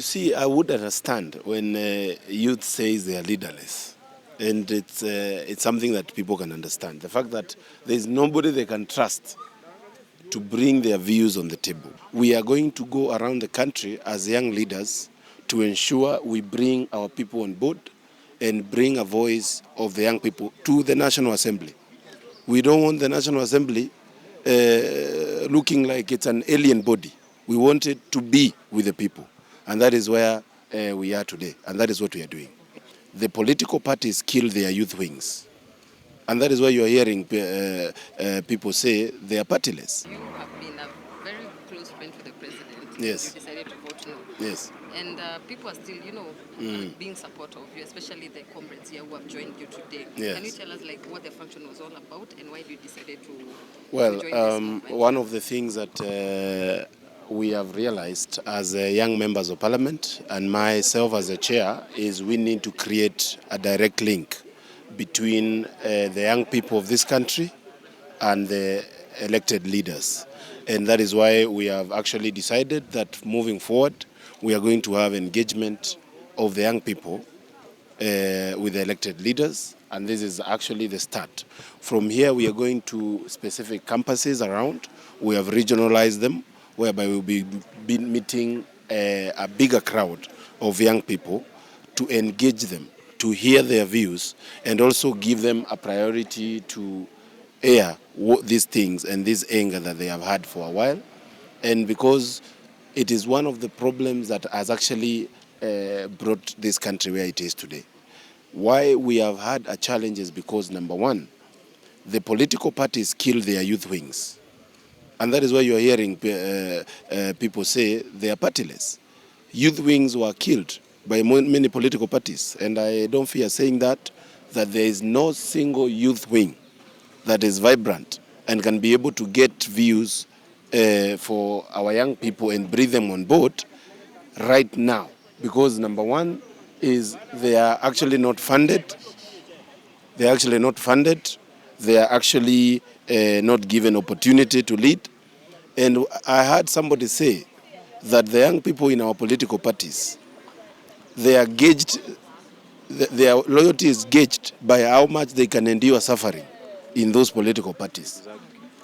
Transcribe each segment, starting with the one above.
You see, I would understand when youth says they are leaderless. And it's something that people can understand. The fact that there is nobody they can trust to bring their views on the table. We are going to go around the country as young leaders to ensure we bring our people on board and bring a voice of the young people to the National Assembly. We don't want the National Assembly looking like it's an alien body. We want it to be with the people. And that is where we are today. And that is what we are doing. The political parties kill their youth wings. And that is why you are hearing people say they are partyless. You have been a very close friend to the president. Yes. You decided to vote no. Yes. And people are still, being supportive of you, especially the comrades here who have joined you today. Yes. Can you tell us what the function was all about and why you decided to Well, join this movement? one of the things that we have realized as young members of parliament and myself as a chair is we need to create a direct link between the young people of this country and the elected leaders. And that is why we have actually decided that moving forward, we are going to have engagement of the young people with the elected leaders, and this is actually the start. From here, we are going to specific campuses around. We have regionalized them, whereby we'll be meeting a bigger crowd of young people to engage them, to hear their views, and also give them a priority to air these things and this anger that they have had for a while. And because it is one of the problems that has actually brought this country where it is today. Why we have had a challenge is because, number one, the political parties kill their youth wings. And that is why you are hearing people say they are partyless. Youth wings were killed by many political parties. And I don't fear saying that there is no single youth wing that is vibrant and can be able to get views for our young people and bring them on board right now. Because number one is they are actually not funded. They are actually not funded. They are actually not given opportunity to lead. And I heard somebody say that the young people in our political parties, they are gauged, their loyalty is gauged by how much they can endure suffering in those political parties.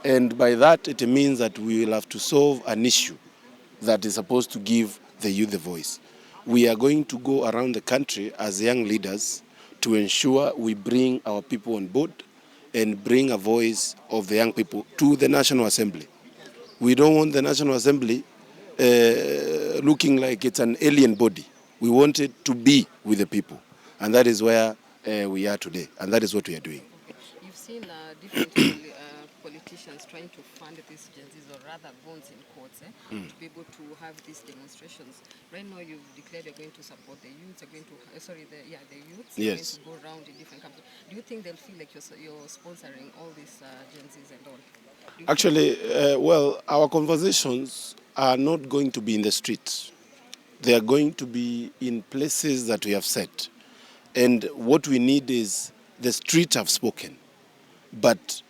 And by that, it means that we will have to solve an issue that is supposed to give the youth a voice. We are going to go around the country as young leaders to ensure we bring our people on board and bring a voice of the young people to the National Assembly. We don't want the National Assembly looking like it's an alien body. We want it to be with the people. And that is where we are today. And that is what we are doing. You've seen different politicians trying to fund these agencies, or rather bonds in courts, to be able to have these demonstrations. Right now, you've declared you're going to support the youths. You're going to, the youths. Yes. You're going to go around in different countries. Do you think they'll feel like you're sponsoring all these agencies and all? Actually, our conversations are not going to be in the streets. They are going to be in places that we have set. And what we need is the streets have spoken. But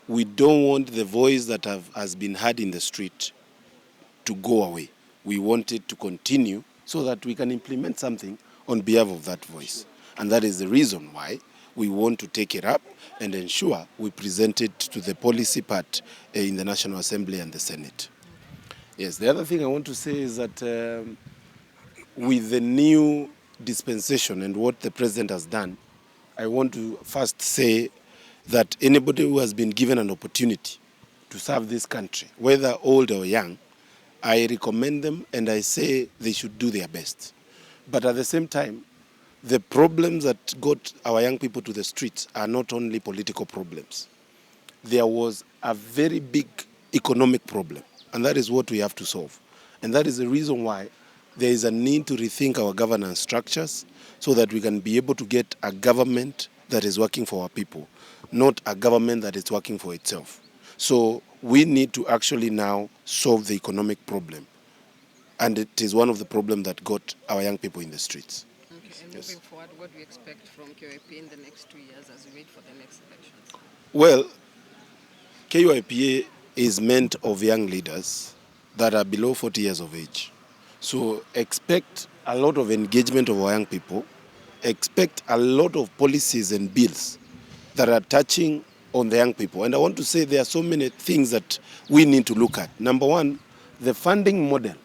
we don't want the voice that has been heard in the street to go away. We want it to continue so that we can implement something on behalf of that voice. And that is the reason why we want to take it up and ensure we present it to the policy part in the National Assembly and the Senate. Yes, the other thing I want to say is that with the new dispensation and what the president has done, I want to first say that anybody who has been given an opportunity to serve this country, whether old or young, I recommend them and I say they should do their best. But at the same time, the problems that got our young people to the streets are not only political problems. There was a very big economic problem, and that is what we have to solve. And that is the reason why there is a need to rethink our governance structures so that we can be able to get a government that is working for our people, not a government that is working for itself. So we need to actually now solve the economic problem. And it is one of the problems that got our young people in the streets. Okay, and moving forward, what do you expect from KYPA in the next 2 years as we wait for the next elections? Well, KYPA is meant of young leaders that are below 40 years of age. So expect a lot of engagement of our young people, expect a lot of policies and bills that are touching on the young people. And I want to say there are so many things that we need to look at. Number one, the funding model,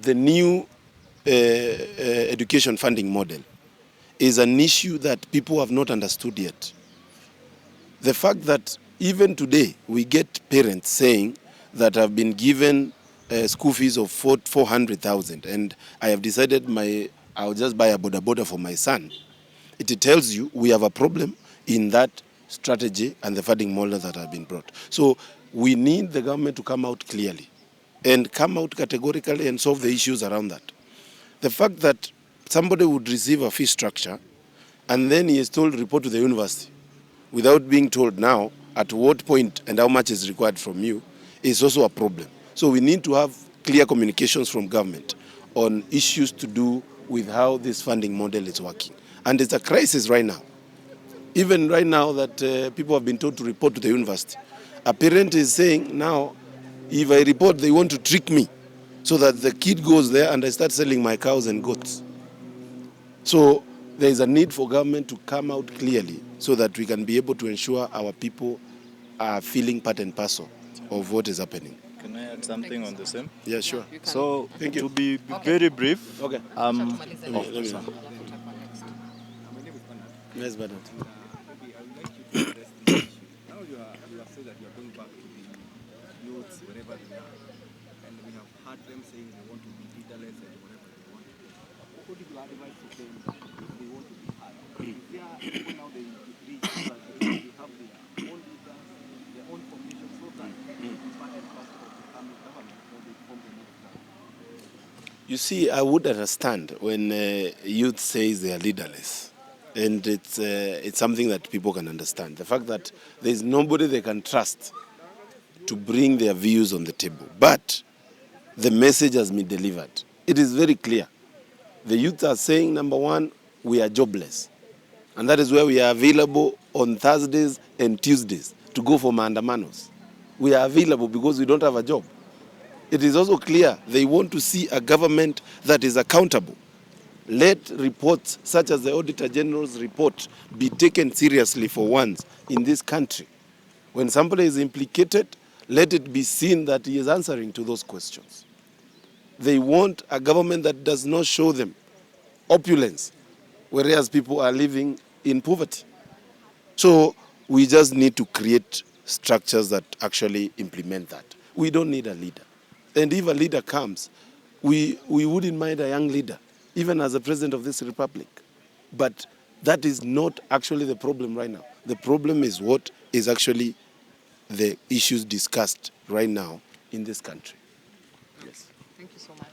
the new education funding model, is an issue that people have not understood yet. The fact that even today we get parents saying that I've been given school fees of 400,000 and I have decided I'll just buy a boda boda for my son. It tells you we have a problem in that strategy and the funding model that have been brought. So we need the government to come out clearly and come out categorically and solve the issues around that. The fact that somebody would receive a fee structure and then he is told to report to the university without being told now at what point and how much is required from you is also a problem. So we need to have clear communications from government on issues to do with how this funding model is working. And it's a crisis right now. Even right now that people have been told to report to the university. A parent is saying now, if I report, they want to trick me so that the kid goes there and I start selling my cows and goats. So there is a need for government to come out clearly so that we can be able to ensure our people are feeling part and parcel of what is happening. Can I add something on the same? Yeah, sure. So, Thank you. to be very brief, Okay. Yes, Bernard. Maybe I would like you to address this issue. Now you have said that you are going back to the youths wherever they are, and we have heard them saying they want to be leaderless and whatever they want to be. What would you advise to them if they want to be heard? If they are people now they reach that they have their own leaders, their own formation, so that they be part and parcel of becoming government or they form a new government. You see, I would understand when youth says they are leaderless. And it's something that people can understand. The fact that there is nobody they can trust to bring their views on the table. But the message has been delivered. It is very clear. The youth are saying, number one, we are jobless. And that is where we are available on Thursdays and Tuesdays to go for maandamanos. We are available because we don't have a job. It is also clear they want to see a government that is accountable. Let reports such as the Auditor General's report be taken seriously for once in this country. When somebody is implicated, let it be seen that he is answering to those questions. They want a government that does not show them opulence, whereas people are living in poverty. So we just need to create structures that actually implement that. We don't need a leader. And if a leader comes, we wouldn't mind a young leader, even as the president of this republic. But that is not actually the problem right now. The problem is what is actually the issues discussed right now in this country. Yes. Thank you so much.